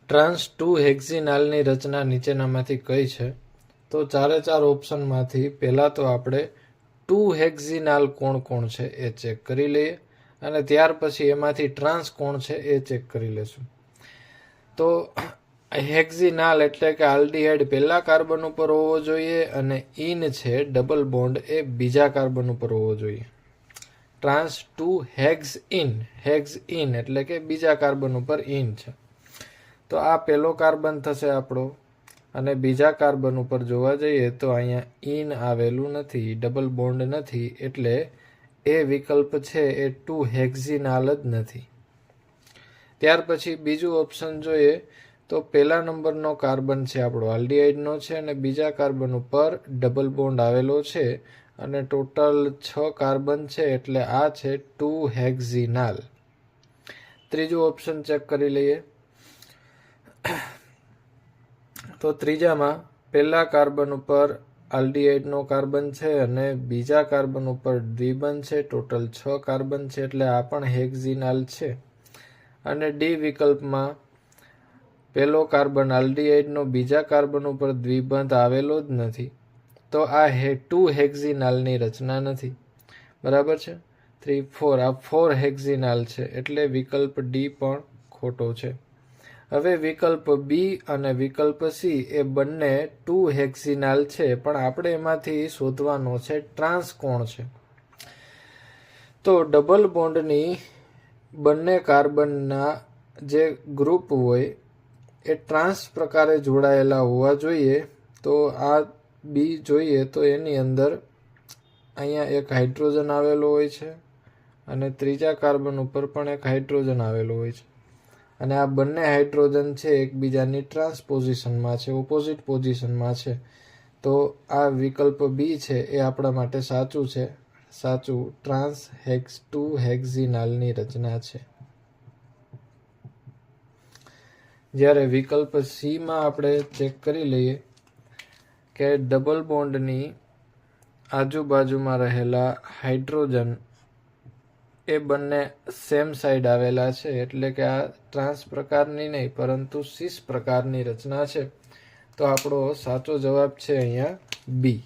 Trans 2 હેક્ઝિનાલની રચના નીચેનામાંથી કઈ છે? તો ચારે ચાર ઓપ્શનમાંથી પહેલાં તો આપણે 2 હેક્ઝિનાલ કોણ કોણ છે એ ચેક કરી લઈએ અને ત્યાર પછી એમાંથી ટ્રાન્સ કોણ છે એ ચેક કરી લેશું. તો હેક્ઝિનાલ એટલે કે આલ્ડીહાઇડ પહેલા કાર્બન ઉપર હોવો જોઈએ અને ઇન છે ડબલ બોન્ડ એ બીજા કાર્બન ઉપર હોવો જોઈએ. ટ્રાન્સ 2 હેક્ઝ ઇન એટલે કે બીજા કાર્બન ઉપર ઇન છે. તો આ પહેલો કાર્બન થશે આપણો અને બીજા કાર્બન ઉપર જોવા જઈએ તો અહીંયા ઇન આવેલું નથી, ડબલ બોન્ડ નથી, એટલે એ વિકલ્પ છે એ 2 હેક્ઝિનાલ જ નથી. ત્યાર પછી બીજું ઓપ્શન જોઈએ તો પહેલા નંબરનો કાર્બન છે આપણો આલ્ડીહાઇડનો છે અને બીજા કાર્બન ઉપર ડબલ બોન્ડ આવેલો છે અને ટોટલ 6 કાર્બન છે એટલે આ છે 2 હેક્ઝિનાલ. ત્રીજું ઓપ્શન ચેક કરી લઈએ. તો ત્રીજામાં પહેલા કાર્બન ઉપર આલ્ડીહાઇડનો કાર્બન છે અને બીજા કાર્બન ઉપર દ્વિબંધ છે, ટોટલ 6 કાર્બન છે એટલે આ પણ હેક્ઝિનાલ છે. અને ડી વિકલ્પમાં પહેલો કાર્બન આલ્ડીહાઇડનો બીજા કાર્બન ઉપર દ્વિબંધ આવેલો જ નથી, તો આ 2 હેક્ઝિનાલની રચના નથી. બરાબર છે. 3, 4 આ 4 હેક્ઝિનાલ છે એટલે વિકલ્પ ડી પણ ખોટો છે. હવે વિકલ્પ બી અને વિકલ્પ સી એ બંને 2 હેક્ઝિનાલ છે, પણ આપણે એમાંથી શોધવાનો છે ટ્રાન્સ કોણ છે. તો ડબલ બોન્ડની બંને કાર્બનના જે ગ્રુપ હોય એ ટ્રાન્સ પ્રકારે જોડાયેલા હોવા જોઈએ. તો આ બી જોઈએ તો એની અંદર અહીંયા એક હાઇડ્રોજન આવેલો હોય છે અને ત્રીજા કાર્બન ઉપર પણ એક હાઇડ્રોજન આવેલો હોય છે અને આ બંને હાઇડ્રોજન છે એકબીજાની ટ્રાન્સ પોઝિશનમાં છે, ઓપોઝિટ પોઝિશનમાં છે. તો આ વિકલ્પ બી છે એ આપણા માટે સાચું છે. સાચું ટ્રાન્સ 2 હેક્ઝિનાલની રચના છે. જ્યારે વિકલ્પ સીમાં આપણે ચેક કરી લઈએ કે ડબલ બોન્ડની આજુબાજુમાં રહેલા હાઇડ્રોજન એ બંને સેમ સાઈડ આવેલા છે એટલે કે આ ટ્રાન્સ પ્રકારની નહીં પરંતુ સિસ પ્રકારની રચના છે. તો આપણો સાચો જવાબ છે અહીંયા બી.